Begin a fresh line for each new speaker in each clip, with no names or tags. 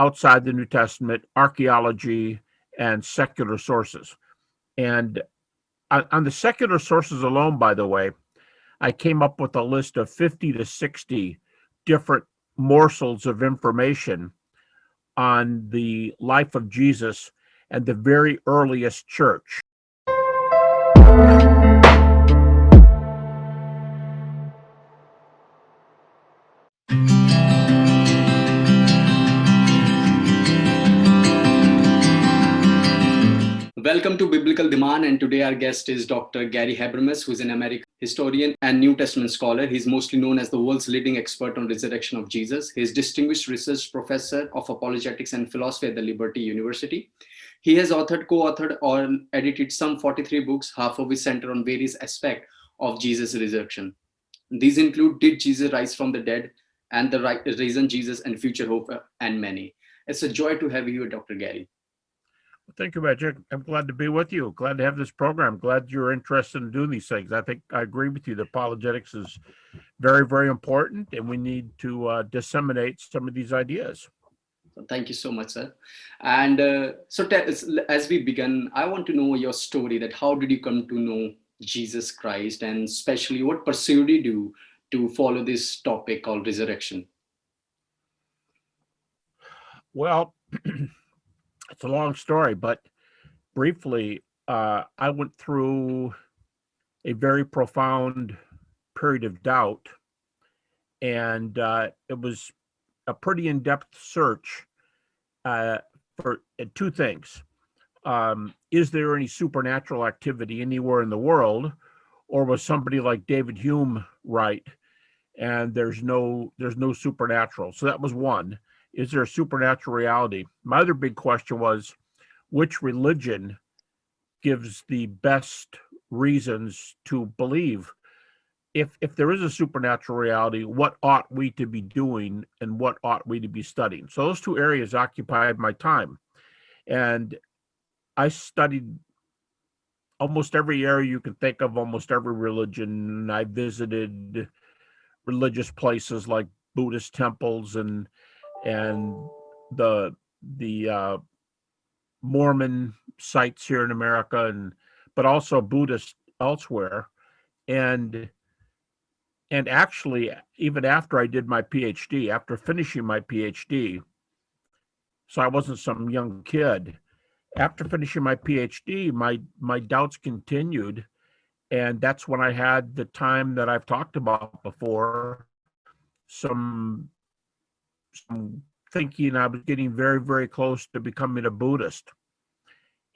outside the New Testament, archaeology, and secular sources. And on the secular sources alone, by the way, I came up with a list of 50 to 60 different morsels of information on the life of Jesus and the very earliest church.
Welcome to Biblical Dhiman, and today our guest is Dr. Gary Habermas, who is an American historian and New Testament scholar. He's mostly known as the world's leading expert on resurrection of Jesus. He is distinguished research professor of apologetics and philosophy at the Liberty University. He has authored, co-authored, or edited some 43 books, half of which center on various aspects of Jesus' resurrection. These include Did Jesus Rise from the Dead? And The Risen Jesus and Future Hope, and many. It's a joy to have you, Dr. Gary.
Thank you, Magic. I'm glad to be with you. Glad to have this program. Glad you're interested in doing these things. I think I agree with you that apologetics is very, very important, and we need to disseminate some of these ideas.
Thank you so much, sir. And as we begin, I want to know your story, that how did you come to know Jesus Christ, and especially what pursued you to follow this topic called resurrection?
Well, it's a long story, but briefly, I went through a very profound period of doubt, and it was a pretty in-depth search for two things. Is there any supernatural activity anywhere in the world, or was somebody like David Hume right, and there's no supernatural? So that was one. Is there a supernatural reality? My other big question was, which religion gives the best reasons to believe? If there is a supernatural reality, what ought we to be doing and what ought we to be studying? So those two areas occupied my time. And I studied almost every area you can think of, almost every religion. I visited religious places like Buddhist temples and the Mormon sites here in America, but also Buddhist elsewhere, and actually even after I did my PhD, after finishing my PhD, so I wasn't some young kid. After finishing my PhD, my doubts continued, and that's when I had the time that I've talked about before, some thinking I was getting very, very close to becoming a Buddhist.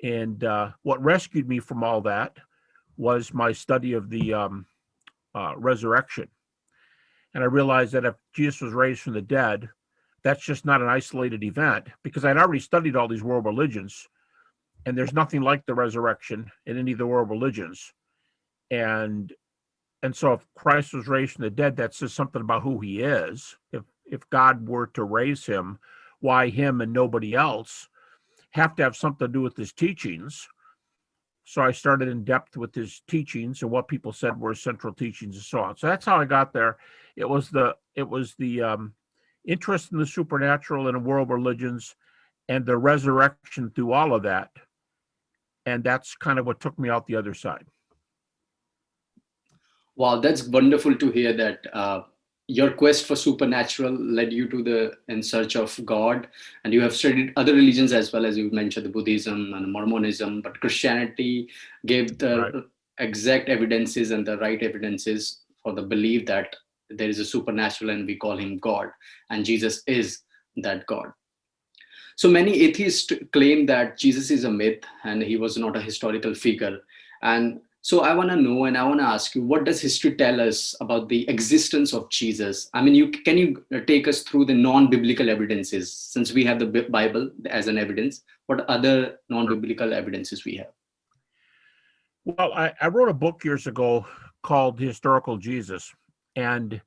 And what rescued me from all that was my study of the resurrection. And I realized that if Jesus was raised from the dead, that's just not an isolated event, because I'd already studied all these world religions, and there's nothing like the resurrection in any of the world religions. And so if Christ was raised from the dead, that says something about who he is. If God were to raise him, why him and nobody else? Have to have something to do with his teachings. So I started in depth with his teachings and what people said were central teachings and so on. So that's how I got there. It was the interest in the supernatural and in world religions and the resurrection through all of that. And that's kind of what took me out the other side.
Wow, that's wonderful to hear that your quest for supernatural led you to in search of God, and you have studied other religions as well, as you mentioned, the Buddhism and Mormonism, but Christianity gave the exact evidences and the right evidences for the belief that there is a supernatural and we call him God, and Jesus is that God. So many atheists claim that Jesus is a myth and he was not a historical figure. And so I want to know, and I want to ask you, what does history tell us about the existence of Jesus? I mean, can you take us through the non-biblical evidences? Since we have the Bible as an evidence, what other non-biblical evidences we have?
Well, I wrote a book years ago called Historical Jesus. And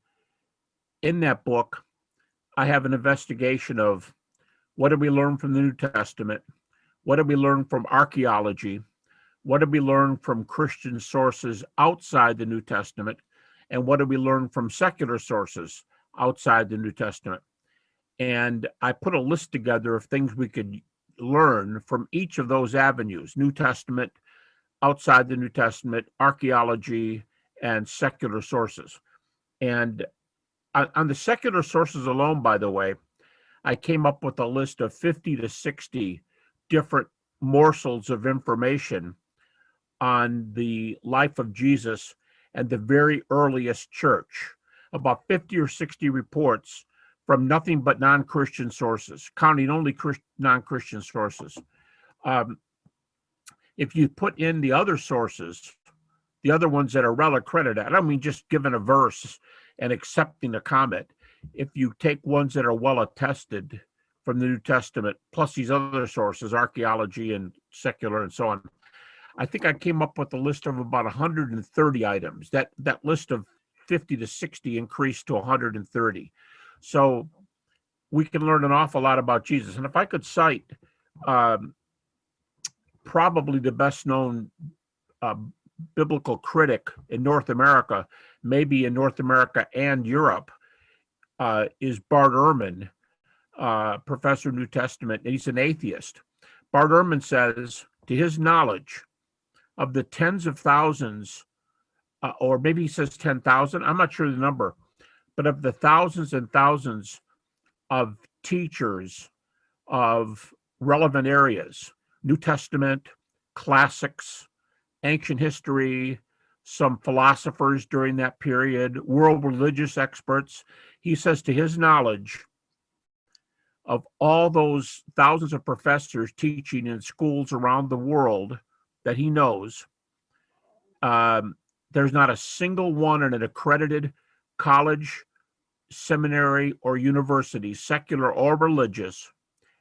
in that book, I have an investigation of what did we learn from the New Testament? What did we learn from archaeology? What did we learn from Christian sources outside the New Testament? And what did we learn from secular sources outside the New Testament? And I put a list together of things we could learn from each of those avenues: New Testament, outside the New Testament, archaeology, and secular sources. And on the secular sources alone, by the way, I came up with a list of 50 to 60 different morsels of information on the life of Jesus and the very earliest church. About 50 or 60 reports from nothing but non-Christian sources, counting only non-Christian sources. If you put in the other sources, the other ones that are well accredited, I don't mean just giving a verse and accepting a comment. If you take ones that are well attested from the New Testament, plus these other sources, archaeology and secular and so on, I think I came up with a list of about 130 items. That list of 50 to 60 increased to 130. So we can learn an awful lot about Jesus. And if I could cite probably the best known biblical critic in North America, maybe in North America and Europe, is Bart Ehrman, professor of New Testament, and he's an atheist. Bart Ehrman says, to his knowledge, of the tens of thousands, or maybe he says 10,000, I'm not sure the number, but of the thousands and thousands of teachers of relevant areas, New Testament, classics, ancient history, some philosophers during that period, world religious experts, he says to his knowledge, of all those thousands of professors teaching in schools around the world that he knows, there's not a single one in an accredited college, seminary, or university, secular or religious,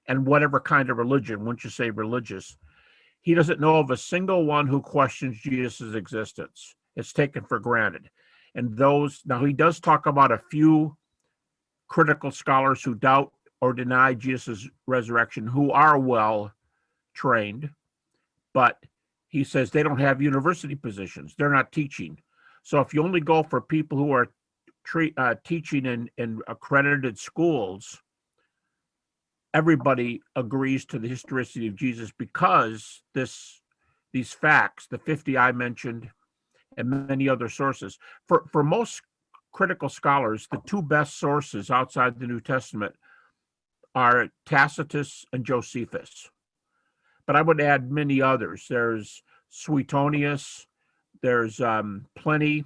and whatever kind of religion, once you say religious, he doesn't know of a single one who questions Jesus' existence. It's taken for granted. And those, now he does talk about a few critical scholars who doubt or deny Jesus' resurrection, who are well trained, but he says they don't have university positions. They're not teaching. So if you only go for people who are teaching in accredited schools, everybody agrees to the historicity of Jesus, because these facts, the 50 I mentioned, and many other sources, for most critical scholars, the two best sources outside the New Testament are Tacitus and Josephus. But I would add many others. There's Suetonius, there's Pliny,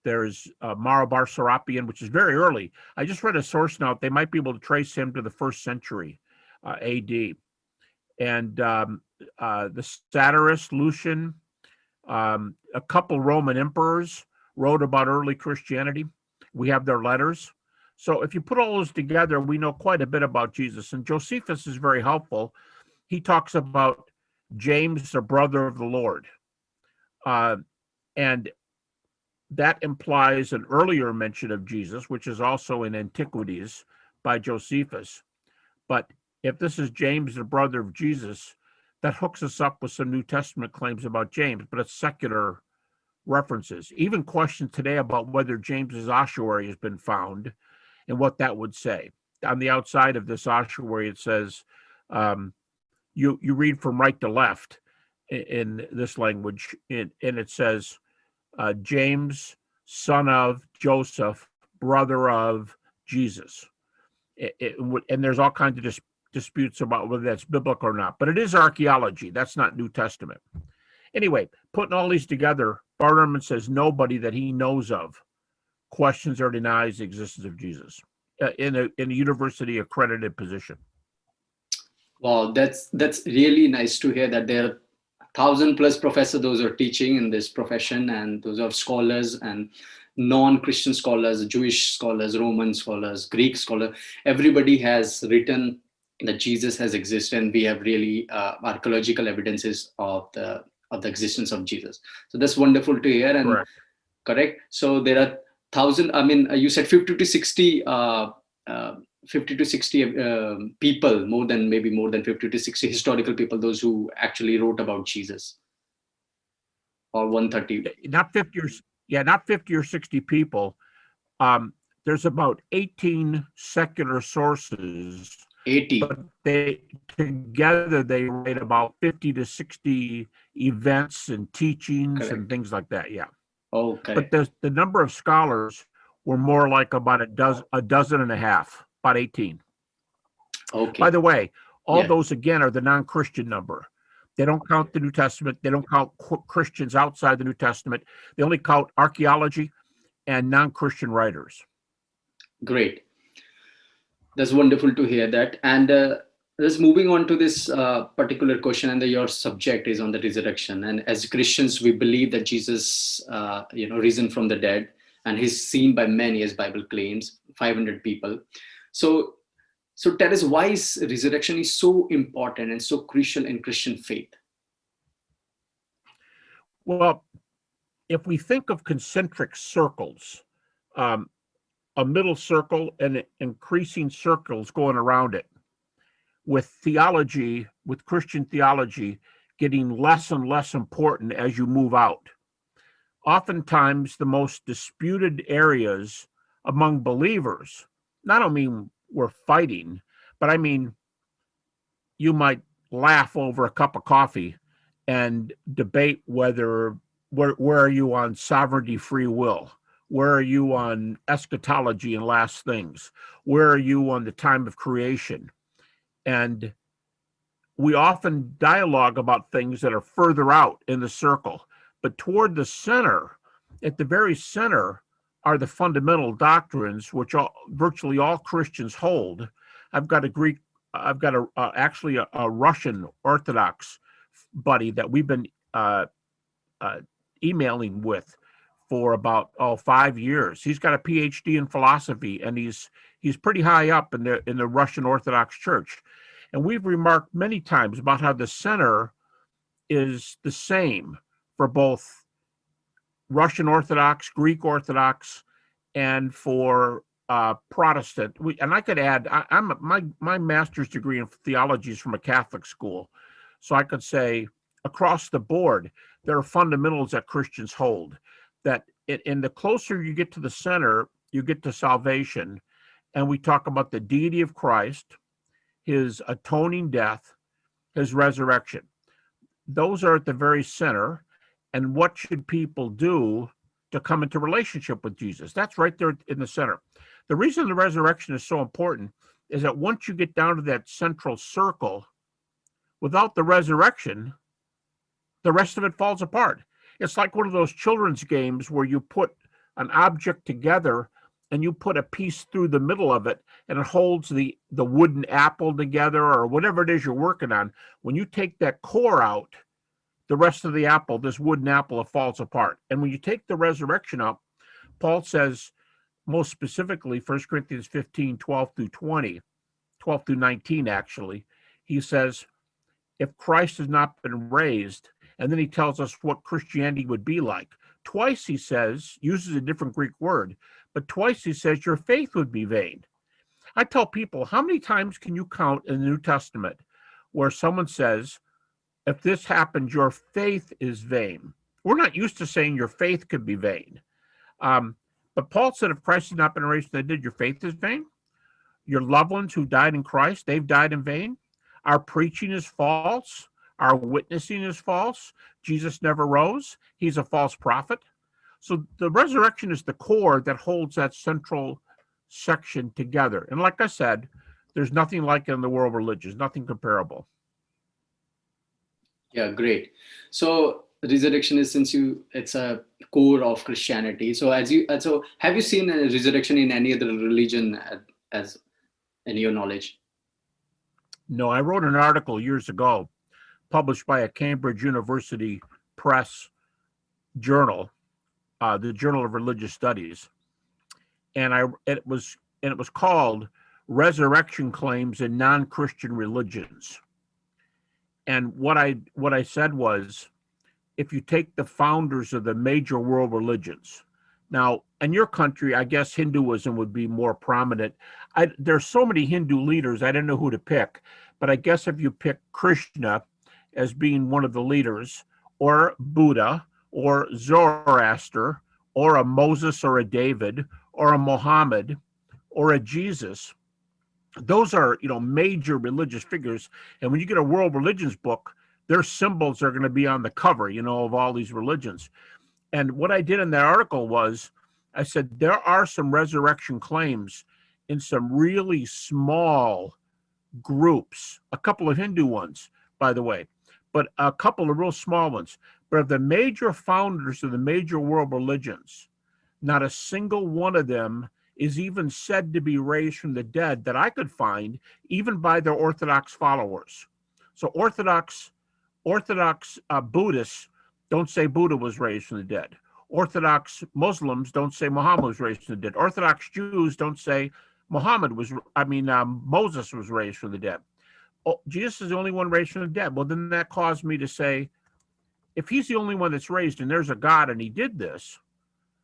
there's Marabar Serapion, which is very early. I just read a source note. They might be able to trace him to the 1st century AD. And the satirist Lucian, a couple Roman emperors wrote about early Christianity. We have their letters. So if you put all those together, we know quite a bit about Jesus. And Josephus is very helpful. He talks about James, the brother of the Lord. And that implies an earlier mention of Jesus, which is also in Antiquities by Josephus. But if this is James, the brother of Jesus, that hooks us up with some New Testament claims about James, but it's secular references. Even questions today about whether James's ossuary has been found and what that would say. On the outside of this ossuary, it says, you read from right to left in this language, and it says, James, son of Joseph, brother of Jesus. And there's all kinds of disputes about whether that's biblical or not, but it is archaeology. That's not New Testament. Anyway, putting all these together, Bart Ehrman says nobody that he knows of questions or denies the existence of Jesus in a university accredited position.
Wow, that's really nice to hear that there are 1,000+ professors, those are teaching in this profession, and those are scholars and non-Christian scholars, Jewish scholars, Roman scholars, Greek scholars. Everybody has written that Jesus has existed, and we have really archaeological evidences of the existence of Jesus. So that's wonderful to hear. And correct. So there are 1,000. I mean, you said 50 to 60. 50 to 60 people, more than 50 to 60 historical people, those who actually wrote about Jesus, or 130.
Not 50 or 60 people. there's about 18 secular sources,
80.
but they together they write about 50 to 60 events and teachings and
Correct.
things like that. Yeah.
Oh,
But
correct.
the number of scholars were more like about a dozen and a half, about 18. By
Okay.
the way, all
Yeah.
those again are the non-Christian number. They don't count the New Testament. They don't count Christians outside the New Testament. They only count archaeology and non-Christian writers.
Great. That's wonderful to hear that. And just moving on to this particular question, and your subject is on the resurrection. And as Christians, we believe that Jesus, risen from the dead, and he's seen by many, as Bible claims, 500 people. So, so tell us why resurrection is so important and so crucial in Christian faith.
Well, if we think of concentric circles, um, a middle circle and increasing circles going around it, with theology, with Christian theology, getting less and less important as you move out. Oftentimes, the most disputed areas among believers, not only mean we're fighting, but I mean, you might laugh over a cup of coffee and debate where are you on sovereignty, free will? Where are you on eschatology and last things? Where are you on the time of creation? And we often dialogue about things that are further out in the circle, but toward the center, at the very center, are the fundamental doctrines which virtually all Christians hold. I've got actually a Russian Orthodox buddy that we've been emailing with for about 5 years. He's got a PhD in philosophy, and he's pretty high up in the Russian Orthodox Church. And we've remarked many times about how the center is the same for both Russian Orthodox, Greek Orthodox, and for Protestant. And I could add, my master's degree in theology is from a Catholic school, so I could say across the board there are fundamentals that Christians hold. That in the closer you get to the center, you get to salvation, and we talk about the deity of Christ, his atoning death, his resurrection. Those are at the very center. And what should people do to come into relationship with Jesus? That's right there in the center. The reason the resurrection is so important is that once you get down to that central circle, without the resurrection, the rest of it falls apart. It's like one of those children's games where you put an object together and you put a piece through the middle of it and it holds the wooden apple together or whatever it is you're working on. When you take that core out, the rest of the apple, this wooden apple, it falls apart. And when you take the resurrection up, Paul says, most specifically, 1 Corinthians 15, 12 through 20, 12 through 19, actually, he says, if Christ has not been raised, and then he tells us what Christianity would be like. Twice he says, uses a different Greek word, but twice he says your faith would be vain. I tell people, how many times can you count in the New Testament where someone says, if this happens, your faith is vain? We're not used to saying your faith could be vain. But Paul said, if Christ has not been raised from the dead, your faith is vain. Your loved ones who died in Christ, they've died in vain. Our preaching is false. Our witnessing is false. Jesus never rose. He's a false prophet. So the resurrection is the core that holds that central section together. And like I said, there's nothing like it in the world of religions, nothing comparable.
Yeah, great. So resurrection is, it's a core of Christianity. So so have you seen a resurrection in any other religion as in your knowledge?
No, I wrote an article years ago published by a Cambridge University Press journal, the Journal of Religious Studies, and it was called "Resurrection Claims in Non-Christian Religions." And what I said was, if you take the founders of the major world religions, now in your country, I guess Hinduism would be more prominent. There's so many Hindu leaders, I didn't know who to pick, but I guess if you pick Krishna as being one of the leaders, or Buddha, or Zoroaster, or a Moses or a David, or a Mohammed or a Jesus. Those are, major religious figures. And when you get a world religions book, their symbols are going to be on the cover, of all these religions. And what I did in that article was I said there are some resurrection claims in some really small groups, a couple of Hindu ones, by the way, but a couple of real small ones. But of the major founders of the major world religions, not a single one of them is even said to be raised from the dead that I could find, even by their Orthodox followers. So Orthodox Buddhists don't say Buddha was raised from the dead. Orthodox Muslims don't say Muhammad was raised from the dead. Orthodox Jews don't say Moses was raised from the dead. Oh, Jesus is the only one raised from the dead. Well, then that caused me to say, if he's the only one that's raised and there's a God and he did this,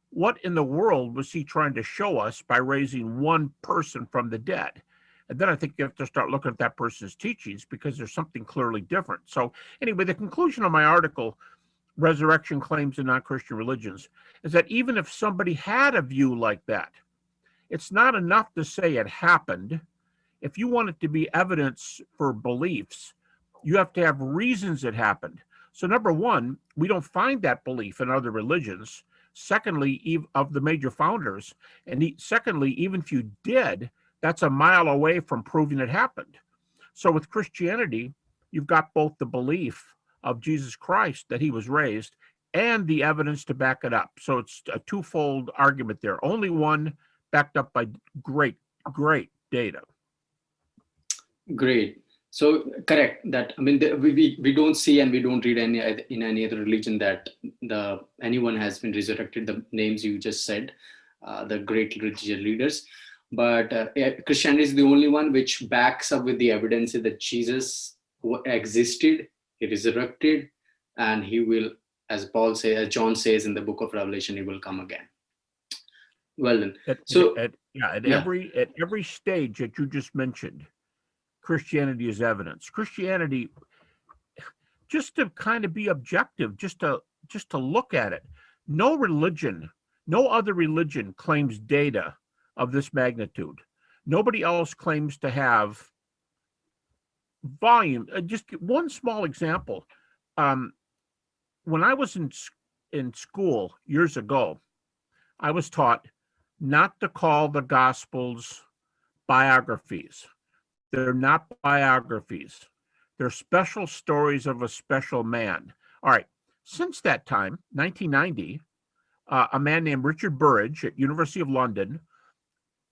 what in the world was he trying to show us by raising one person from the dead? And then I think you have to start looking at that person's teachings, because there's something clearly different. So anyway, the conclusion of my article, Resurrection Claims in Non-Christian Religions, is that even if somebody had a view like that, it's not enough to say it happened. If you want it to be evidence for beliefs, you have to have reasons it happened. So number one, we don't find that belief in other religions. Secondly, of the major founders. And secondly, even if you did, that's a mile away from proving it happened. So with Christianity, you've got both the belief of Jesus Christ that he was raised and the evidence to back it up. So it's a twofold argument there. Only one backed up by great data.
Great. So correct that. I mean, we don't see and we don't read in any other religion that anyone has been resurrected. The names you just said, the great religious leaders, but Christianity is the only one which backs up with the evidence that Jesus existed, he resurrected, and he will, as John says in the book of Revelation, he will come again. Well then,
at every stage that you just mentioned, Christianity is evidence. Christianity, just to kind of be objective, just to look at it, no other religion claims data of this magnitude. Nobody else claims to have volume. Just one small example. When I was in school years ago, I was taught not to call the Gospels biographies. They're not biographies. They're special stories of a special man. All right. Since that time, 1990, a man named Richard Burridge at University of London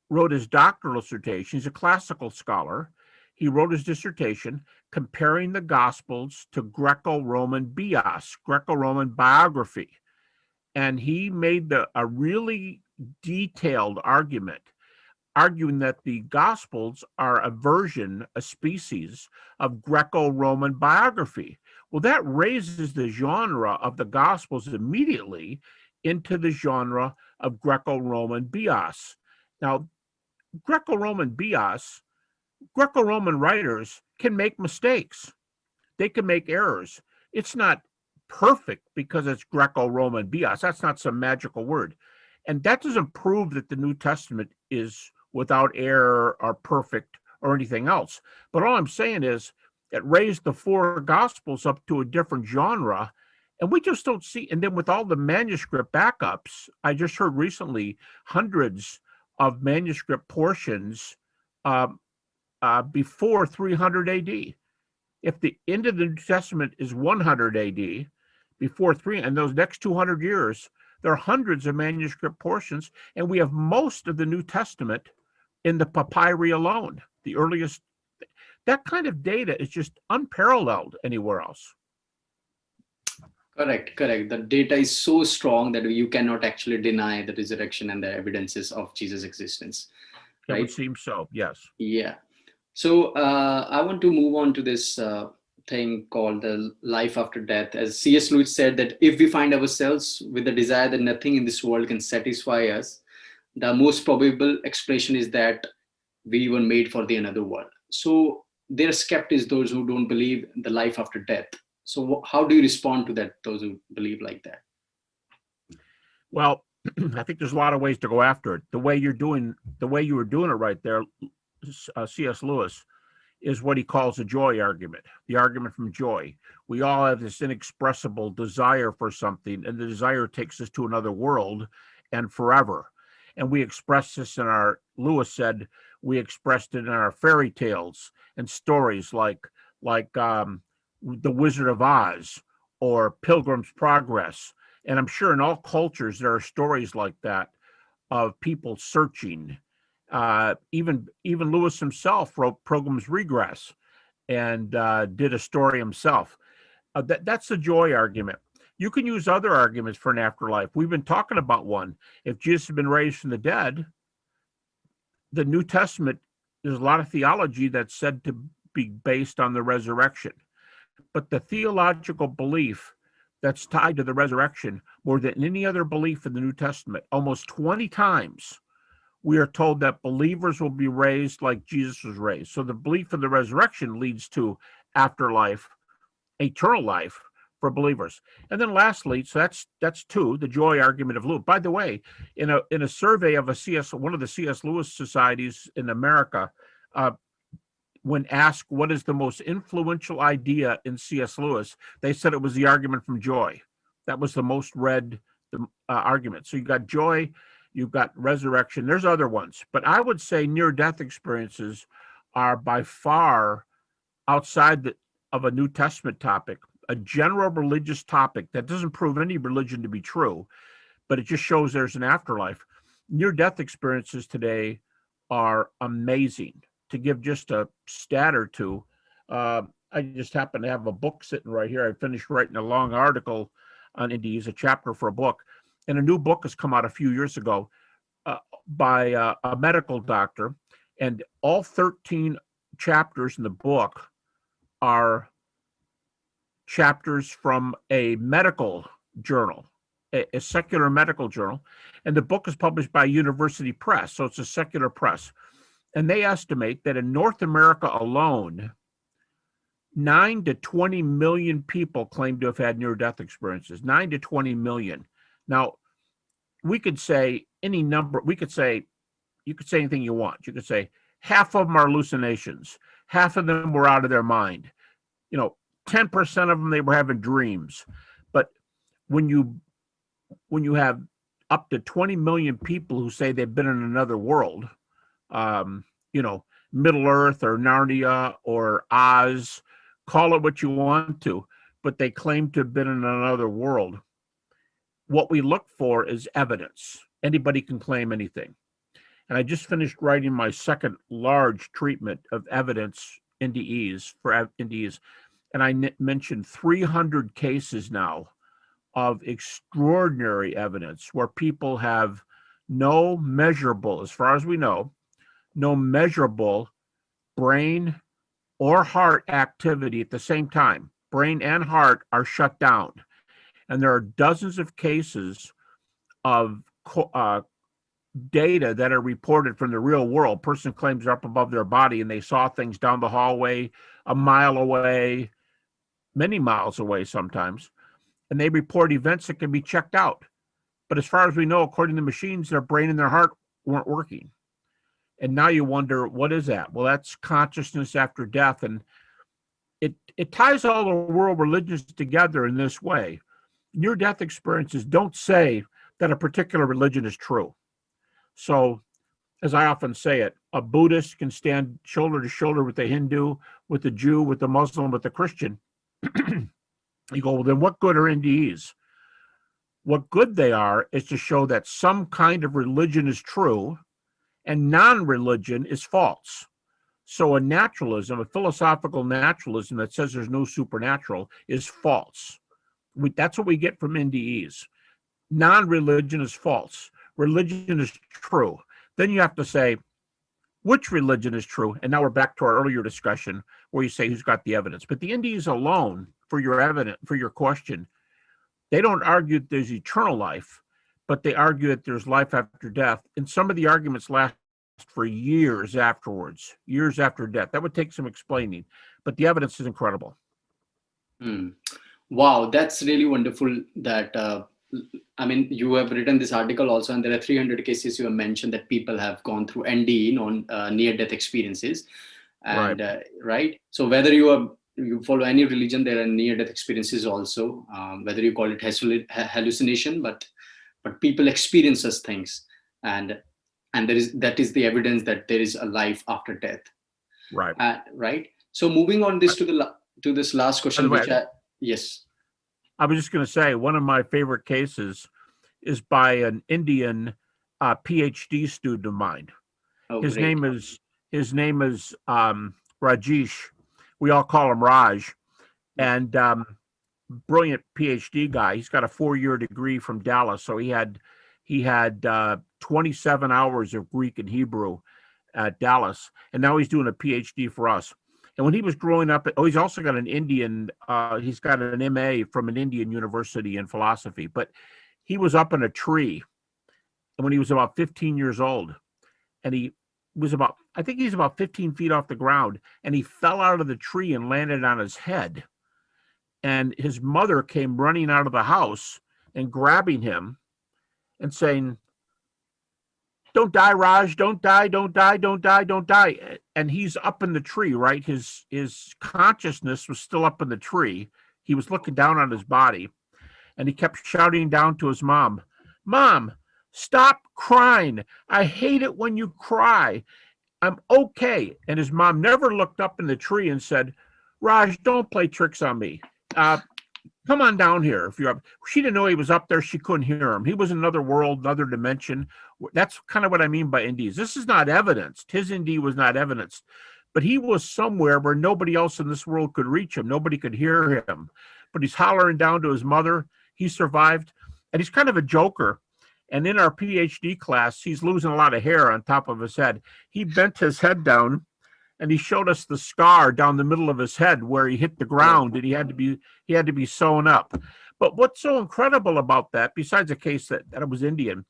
wrote his doctoral dissertation. He's a classical scholar. He wrote his dissertation comparing the Gospels to Greco-Roman bios, Greco-Roman biography. And he made a really detailed argument, arguing that the Gospels are a species of Greco-Roman biography. Well, that raises the genre of the Gospels immediately into the genre of Greco-Roman bios. Now, Greco-Roman writers can make mistakes. They can make errors. It's not perfect because it's Greco-Roman bios. That's not some magical word. And that doesn't prove that the New Testament is without error or perfect or anything else. But all I'm saying is it raised the four Gospels up to a different genre, and we just don't see. And then with all the manuscript backups, I just heard recently hundreds of manuscript portions before 300 AD. If the end of the New Testament is 100 AD, before and those next 200 years, there are hundreds of manuscript portions, and we have most of the New Testament in the papyri alone, the earliest. That kind of data is just unparalleled anywhere else.
Correct. The data is so strong that you cannot actually deny the resurrection and the evidences of Jesus' existence. Right?
It would seem so, yes.
Yeah. So I want to move on to this thing called the life after death. As C.S. Lewis said, that if we find ourselves with the desire that nothing in this world can satisfy us, the most probable expression is that we were made for the another world. So there are skeptics, those who don't believe in the life after death. So how do you respond to that, those who believe like that?
Well, I think there's a lot of ways to go after it. The way you were doing it right there, C.S. Lewis, is what he calls a joy argument, the argument from joy. We all have this inexpressible desire for something, and the desire takes us to another world and forever. And we express this Lewis said, we expressed it in our fairy tales and stories like The Wizard of Oz or Pilgrim's Progress. And I'm sure in all cultures there are stories like that of people searching. Even Lewis himself wrote Pilgrim's Regress and did a story himself. That's the joy argument. You can use other arguments for an afterlife. We've been talking about one. If Jesus had been raised from the dead, the New Testament, there's a lot of theology that's said to be based on the resurrection. But the theological belief that's tied to the resurrection more than any other belief in the New Testament, almost 20 times, we are told that believers will be raised like Jesus was raised. So the belief in the resurrection leads to afterlife, eternal life for believers. And then lastly, so that's two, the joy argument of Lewis. By the way, in a survey of one of the C.S. Lewis societies in America, when asked what is the most influential idea in C.S. Lewis, they said it was the argument from joy. That was the most read argument. So you got joy, you've got resurrection. There's other ones, but I would say near-death experiences are by far outside of a New Testament topic, a general religious topic that doesn't prove any religion to be true, but it just shows there's an afterlife. Near-death experiences today are amazing. To give just a stat or two, I just happen to have a book sitting right here. I finished writing a long article on NDEs, a chapter for a book, and a new book has come out a few years ago by a medical doctor, and all 13 chapters in the book are chapters from a medical journal, a secular medical journal, and the book is published by University Press, so it's a secular press. And they estimate that in North America alone, 9 to 20 million people claim to have had near-death experiences. 9 to 20 million. Now, we could say any number. You could say anything you want. You could say half of them are hallucinations. Half of them were out of their mind. 10% of them, they were having dreams. But when you have up to 20 million people who say they've been in another world, Middle Earth or Narnia or Oz, call it what you want to, but they claim to have been in another world. What we look for is evidence. Anybody can claim anything. And I just finished writing my second large treatment of evidence NDEs for NDEs. And I mentioned 300 cases now of extraordinary evidence where people have no measurable, as far as we know, no measurable brain or heart activity at the same time. Brain and heart are shut down. And there are dozens of cases of data that are reported from the real world. Person claims they're up above their body and they saw things down the hallway, a mile away, many miles away sometimes. And they report events that can be checked out. But as far as we know, according to the machines, their brain and their heart weren't working. And now you wonder, what is that? Well, that's consciousness after death. And it ties all the world religions together in this way. Near-death experiences don't say that a particular religion is true. So, as I often say it, a Buddhist can stand shoulder to shoulder with a Hindu, with a Jew, with a Muslim, with a Christian. You go, well, then what good are NDEs? What good they are is to show that some kind of religion is true and non-religion is false. So a naturalism, a philosophical naturalism that says there's no supernatural is false. That's what we get from NDEs. Non-religion is false. Religion is true. Then you have to say, which religion is true? And now we're back to our earlier discussion where you say who's got the evidence. But the NDEs alone, for your question, they don't argue that there's eternal life, but they argue that there's life after death. And some of the arguments last for years afterwards, years after death. That would take some explaining, but the evidence is incredible.
Wow, that's really wonderful that I mean, you have written this article also, and there are 300 cases you have mentioned that people have gone through NDE, non near-death experiences, and right. So whether you follow any religion, there are near-death experiences also. Whether you call it hallucination, but people experience such things, and that is the evidence that there is a life after death.
Right.
Right. So moving on this to this last question,
way,
which yes.
I was just going to say, one of my favorite cases is by an Indian PhD student of mine.
Oh,
his
great.
name is Rajesh. We all call him Raj, and brilliant PhD guy. He's got a 4-year degree from Dallas, so he had 27 hours of Greek and Hebrew at Dallas, and now he's doing a PhD for us. And when he was growing up, he's also got an he's got an MA from an Indian university in philosophy, but he was up in a tree when he was about 15 years old, and I think he's about 15 feet off the ground, and he fell out of the tree and landed on his head. And his mother came running out of the house and grabbing him and saying, "Don't die, Raj, don't die, don't die, don't die, don't die." And he's up in the tree, right? His consciousness was still up in the tree. He was looking down on his body, and he kept shouting down to his mom, "Mom, stop crying. I hate it when you cry. I'm okay." And his mom never looked up in the tree and said, "Raj, don't play tricks on me. Come on down here." If you're up, she didn't know he was up there. She couldn't hear him. He was in another world, another dimension. That's kind of what I mean by NDEs. This is not evidenced. His NDE was not evidenced, but he was somewhere where nobody else in this world could reach him. Nobody could hear him, but he's hollering down to his mother. He survived, and he's kind of a joker. And in our PhD class, he's losing a lot of hair on top of his head. He bent his head down, and he showed us the scar down the middle of his head where he hit the ground, and he had to be sewn up. But what's so incredible about that, besides the case that it was Indian,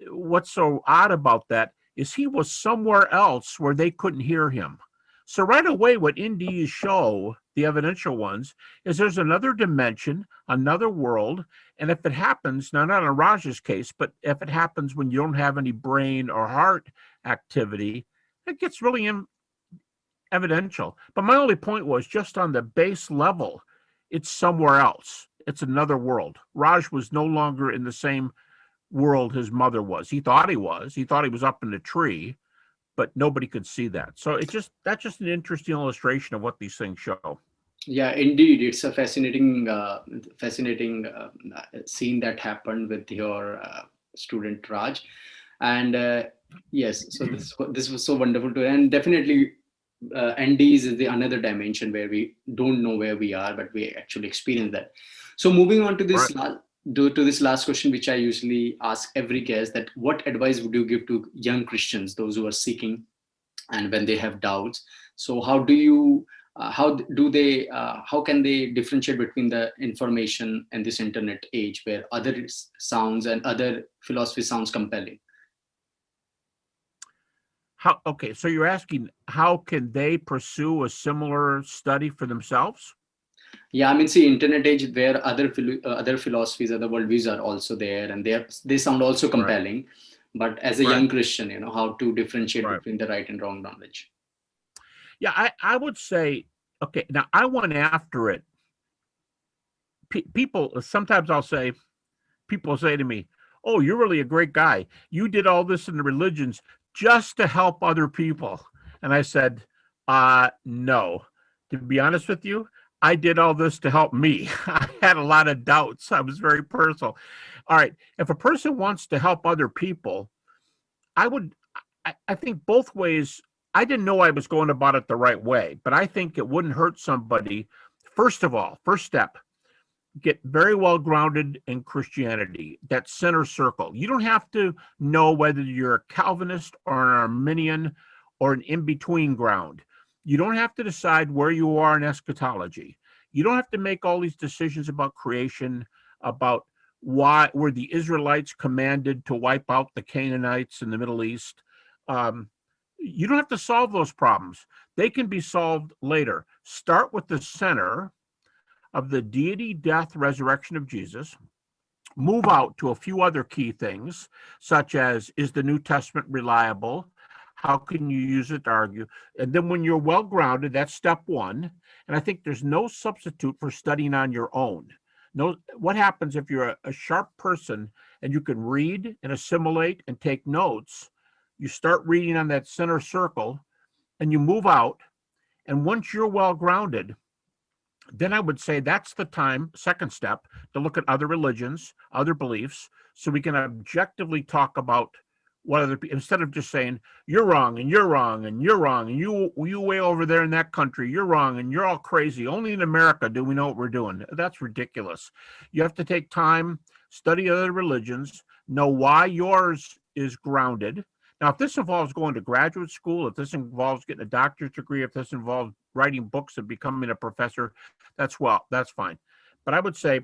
what's so odd about that is he was somewhere else where they couldn't hear him. So right away, what NDEs show, the evidential ones, is there's another dimension, another world, and if it happens, now not in Raj's case, but if it happens when you don't have any brain or heart activity, it gets really evidential. But my only point was just on the base level, it's somewhere else. It's another world. Raj was no longer in the same world his mother was. He thought he was. He thought he was up in the tree, but nobody could see that. So that's just an interesting illustration of what these things show.
Yeah, indeed, it's a fascinating scene that happened with your student Raj, and yes, so this was so wonderful to, and definitely NDs is the another dimension where we don't know where we are, but we actually experience that. So moving on to this this last question, which I usually ask every guest, that what advice would you give to young Christians, those who are seeking and when they have doubts? So how can they differentiate between the information and this internet age where other sounds and other philosophy sounds compelling?
Okay, so you're asking how can they pursue a similar study for themselves?
Yeah, I mean, see, internet age where other philosophies, other worldviews are also there, and they sound also compelling. Right. But as a young Christian, how to differentiate between the right and wrong knowledge.
Yeah, I would say, okay, now I went after it. People say to me, "Oh, you're really a great guy. You did all this in the religions just to help other people." And I said, no. To be honest with you, I did all this to help me. I had a lot of doubts. I was very personal. All right, if a person wants to help other people, I think both ways. I didn't know I was going about it the right way, but I think it wouldn't hurt somebody. First of all, first step, get very well grounded in Christianity, that center circle. You don't have to know whether you're a Calvinist or an Arminian or an in-between ground. You don't have to decide where you are in eschatology. You don't have to make all these decisions about creation, about why were the Israelites commanded to wipe out the Canaanites in the Middle East. You don't have to solve those problems. They can be solved later. Start with the center of the deity, death, resurrection of Jesus. move out to a few other key things, such as, is the New Testament reliable? How can you use it to argue? And then when you're well grounded, that's step one. And I think there's no substitute for studying on your own. No, what happens if you're a sharp person and you can read and assimilate and take notes? You start reading on that center circle and you move out. And once you're well grounded, then I would say that's the time, second step, to look at other religions, other beliefs, so we can objectively talk about what other people, instead of just saying, you're wrong, and you're wrong, and you're wrong, and you way over there in that country, you're wrong, and you're all crazy. Only in America do we know what we're doing. That's ridiculous. You have to take time, study other religions, know why yours is grounded. Now, if this involves going to graduate school, if this involves getting a doctorate degree, if this involves writing books and becoming a professor, that's fine. But I would say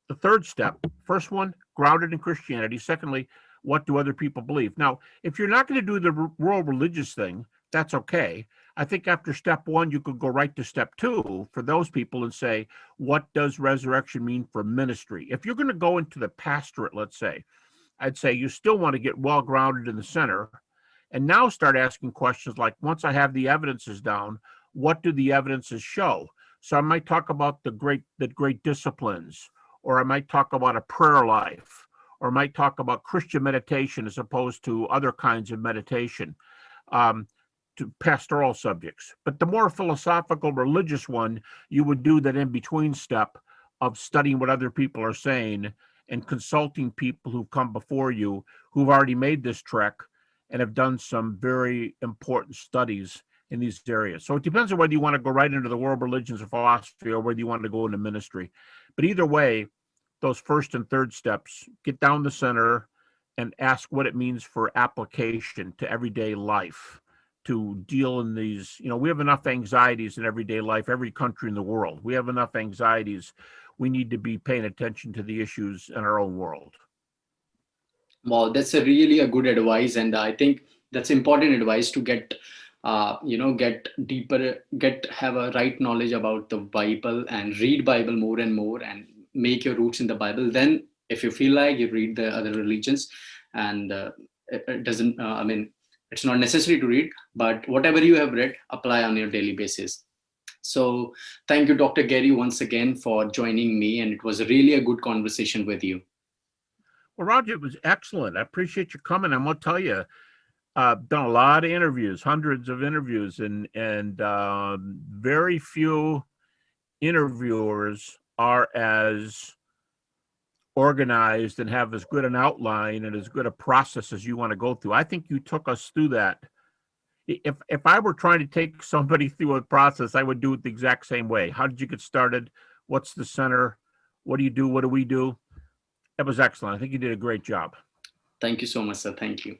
the third step, first one, grounded in Christianity. Secondly, what do other people believe? Now, if you're not going to do the world religious thing, that's okay. I think after step one, you could go right to step two for those people and say, what does resurrection mean for ministry? If you're going to go into the pastorate, let's say, I'd say you still want to get well grounded in the center and now start asking questions like, once I have the evidences down, what do the evidences show? So I might talk about the great disciplines, or I might talk about a prayer life, or I might talk about Christian meditation as opposed to other kinds of meditation, to pastoral subjects. But the more philosophical, religious one, you would do that in between step of studying what other people are saying and consulting people who've come before you, who've already made this trek and have done some very important studies in these areas. So it depends on whether you want to go right into the world religions or philosophy or whether you want to go into ministry. But either way, those first and third steps, get down the center and ask what it means for application to everyday life, to deal in these, we have enough anxieties in everyday life, every country in the world. We have enough anxieties. We need to be paying attention to the issues in our own world.
Wow, that's a good advice. And I think that's important advice to get get deeper, have a right knowledge about the Bible and read Bible more and more and make your roots in the Bible. Then if you feel like, you read the other religions, and it doesn't, it's not necessary to read, but whatever you have read, apply on your daily basis. So thank you, Dr. Gary, once again for joining me. And it was really a good conversation with you.
Well, Roger, it was excellent. I appreciate you coming. I'm going to tell you, I've done a lot of interviews, hundreds of interviews, and very few interviewers are as organized and have as good an outline and as good a process as you want to go through. I think you took us through that. If I were trying to take somebody through a process, I would do it the exact same way. How did you get started? What's the center? What do you do? What do we do? That was excellent. I think you did a great job.
Thank you so much, sir. Thank you.